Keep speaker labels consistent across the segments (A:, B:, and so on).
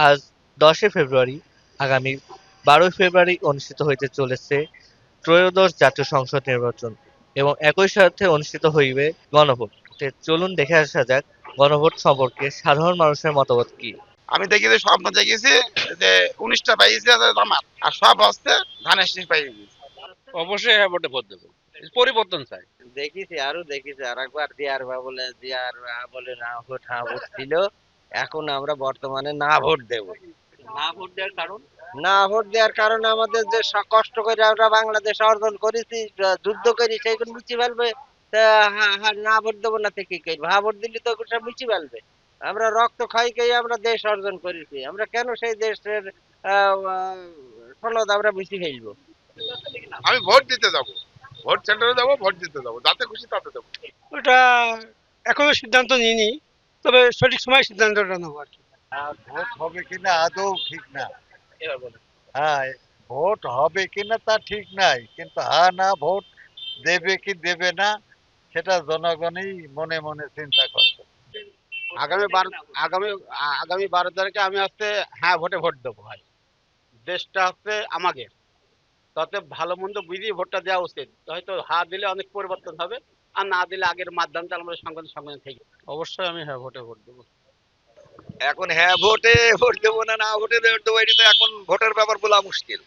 A: আজ ১০ ফেব্রুয়ারি। আগামী ১২ ফেব্রুয়ারি অনুষ্ঠিত হইতে চলেছে ত্রয়োদশ জাতীয় সংসদ নির্বাচন এবং একই সাথে অনুষ্ঠিত হইবে গণভোট। চলুন দেখে আসা যাক গণভোট সম্পর্কে সাধারণ মানুষের মতামত কি।
B: আমি দেখেছি স্বপ্ন দেখেছি যে ১৯টা পাইছে আমার, আর সব হচ্ছে ধানের শীষ পাই গেছে।
C: অবশ্যই হ্যাঁ ভোটে ভোট দেবো। পরিবর্তন চাই।
D: দেখেছি আর একবার দিয়ার বা বলে না ভোট হ্যাঁ ভোট ছিল। এখন আমরা বর্তমানে না ভোট দেব।
A: না ভোট দেওয়ার কারণ?
D: না ভোট দেওয়ার কারণে আমাদের যে কষ্ট করে আমরা বাংলাদেশ অর্জন করেছি, যুদ্ধ করি সেইগুলো মুছে ফেলবে। তা না ভোট দেবো না থেকে কি করবো? হ্যাঁ ভোট দিলে তো ওগুলো সব মুছে ফেলবে। আমরা রক্ত খাই খাই আমরা দেশ অর্জন করেছি, আমরা কেন সেই দেশের সনদ আমরা মুছে ফেলবো?
B: আমি ভোট দিতে যাব, ভোট সেন্টারে যাব, ভোট দিতে যাব, যাতে খুশি তাতে দেবো।
E: ওটা এখনো সিদ্ধান্ত নিইনি, তবে সঠিক সময় সিদ্ধান্তটা নেবো আর কি।
F: ভোট হবে কিনা আদৌ ঠিক না।
A: এবার বলুন।
F: হ্যাঁ, ভোট হবে কিনা তা ঠিক নাই, কিন্তু হ্যাঁ না ভোট দেবে কি দেবে না সেটা জনগণই মনে মনে চিন্তা করছে।
C: আগামী বারো আগামী আগামী ১২ তারিখে আমি হচ্ছে হ্যাঁ ভোটে ভোট দেবো ভাই। দেশটা হচ্ছে আমাদের, তাতে ভালো মন্দ বুঝিয়ে ভোটটা দেওয়া উচিত। হয়তো হ্যাঁ দিলে অনেক পরিবর্তন হবে, আর না দিলে আগের মাধ্যমটা আমরা সঙ্গে সঙ্গে থেকে। অবশ্যই আমি হ্যাঁ ভোটে ভোট দেবো।
G: এখন হ্যাঁ ভোটে ভোট দেবো না না ভোটে ভোট দেবো, এটা তো এখন ভোটের ব্যাপার বলা মুশকিল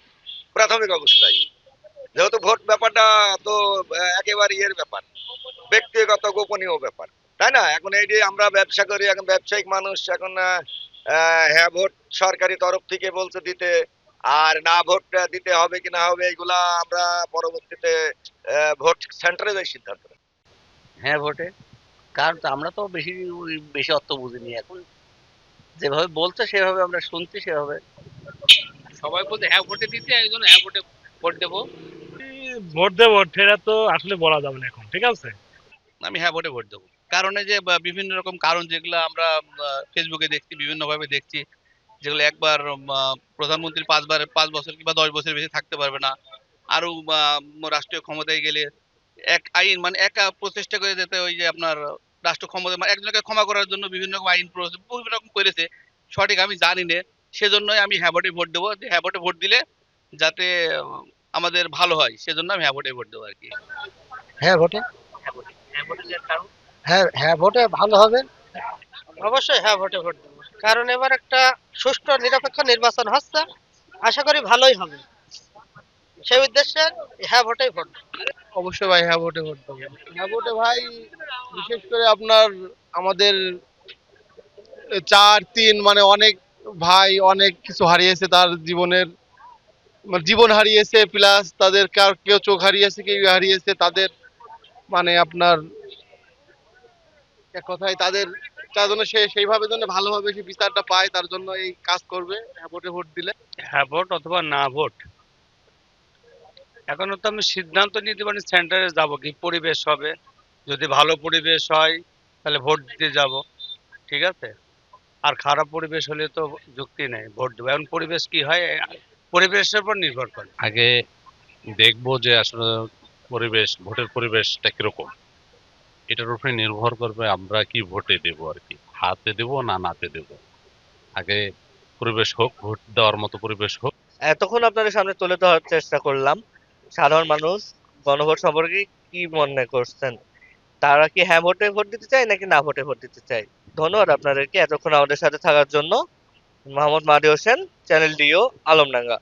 G: প্রাথমিক অবস্থায়। যেহেতু ভোট ব্যাপারটা তো একেবারে ইয়ের ব্যাপার, ব্যক্তিগত গোপনীয় ব্যাপার, তাই না? এখন এই যে আমরা ব্যবসা করি, এখন ব্যবসায়িক মানুষ, এখন হ্যাঁ ভোট সরকারি তরফ থেকে বলছে দিতে, আর না ভোট দিতে হবে কি না হবে এইগুলা আমরা পরবর্তীতে ভোট সেন্টারে যাই সিদ্ধান্ত নেব।
D: হ্যাঁ ভোটে, কারণ তো আমরা তো বেশি অর্থ বুঝিনি। এখন যেভাবে বলছে সেভাবে আমরা শুনছি, সেভাবে
C: সবাই বলতে হ্যাঁ ভোটে দিতে, একজন হ্যাঁ ভোটে ভোট দেবো।
E: ভোট দেবো সেটা তো আসলে বলা যাবে না এখন, ঠিক আছে।
C: আমি হ্যাঁ ভোটে ভোট দেবো। কারণ এই যে বিভিন্ন রকম কারণ যেগুলো আমরা ফেসবুকে দেখছি, বিভিন্ন ভাবে দেখছি, যেগুলো একবার প্রধানমন্ত্রী ৫ বছর কিংবা ১০ বছর বেশি থাকতে পারবে না। আরো রাষ্ট্রীয় ক্ষমতায় গেলে এক আইন মানে একা প্রচেষ্টা করে যেতে, ওই যে আপনার রাষ্ট্র ক্ষমতা মানে একজনকে ক্ষমা করার জন্য বিভিন্ন রকম আইন বিভিন্ন রকম করেছে। সঠিক আমি জানি না, সেজন্যই আমি হ্যাঁ ভোটে ভোট দেবো, যে হ্যাঁ ভোটে ভোট দিলে যাতে আমাদের ভালো হয়, সেজন্য আমি হ্যাঁ ভোটে ভোট দেবো আর কি।
F: হ্যাঁ ভোটে,
A: হ্যাঁ ভোটে। হ্যাঁ ভোটে দেওয়ার কারণ?
F: হ্যাঁ হ্যাঁ ভোটে ভালো হবে।
E: অবশ্যই হ্যাঁ ভোটে ভোট দেবো, কারণ এবার একটা সুষ্ঠু নিরপেক্ষ নির্বাচন হচ্ছে, আশা করি ভালোই হবে। সেই উদ্দেশ্যে হ্যাঁ ভোটেই ভোট।
C: অবশ্যই ভাই হ্যাঁ ভোটে ভোট দেবো। হ্যাঁ ভোটে ভাই, বিশেষ করে আপনার আমাদের ৪-৩ মানে অনেক ভাই অনেক কিছু হারিয়েছে তার জীবনের, মানে জীবন হারিয়েছে, প্লাস তাদের কেউ চোখ হারিয়েছে, কেউ হারিয়েছে তাদের, মানে আপনার এক কথায় তাদের, তার জন্য সে সেইভাবে জন্য ভালোভাবে সে বিচারটা পায়, তার জন্য এই কাজ করবে হ্যাঁ ভোটে ভোট দিলে।
E: হ্যাঁ ভোট অথবা না ভোট, এখনো তো আমি সিদ্ধান্ত নিতে পারি সেন্টারে যাব কি পরিবেশ হবে। যদি ভালো পরিবেশ হয় তাহলে ভোট দিতে যাব, ঠিক আছে। আর খারাপ পরিবেশ হলে তো যুক্তি নেই ভোট দেবো। এখন পরিবেশ কি হয়, পরিবেশের উপর নির্ভর করে।
H: আগে দেখবো যে আসলে পরিবেশ, ভোটের পরিবেশটা কিরকম, এটার উপরে নির্ভর করবে আমরা কি ভোটে দেবো আর কি, হাতে দেবো না নাতে দেবো। আগে পরিবেশ হোক, ভোট দেওয়ার মতো পরিবেশ হোক।
A: এতক্ষণ আপনাদের সামনে তুলে ধরার চেষ্টা করলাম সাধারণ মানুষ গণভোট সম্পর্কে কি মনে করছেন। তারা কি হ্যাঁ ভোটে ভোট দিতে চায় নাকি না ভোটে ভোট দিতে চায়। ধন্যবাদ আপনাদেরকে এতক্ষণ আমাদের সাথে থাকার জন্য। মোহাম্মদ মাদি হোসেন, চ্যানেল ডিও, আলমডাঙ্গা।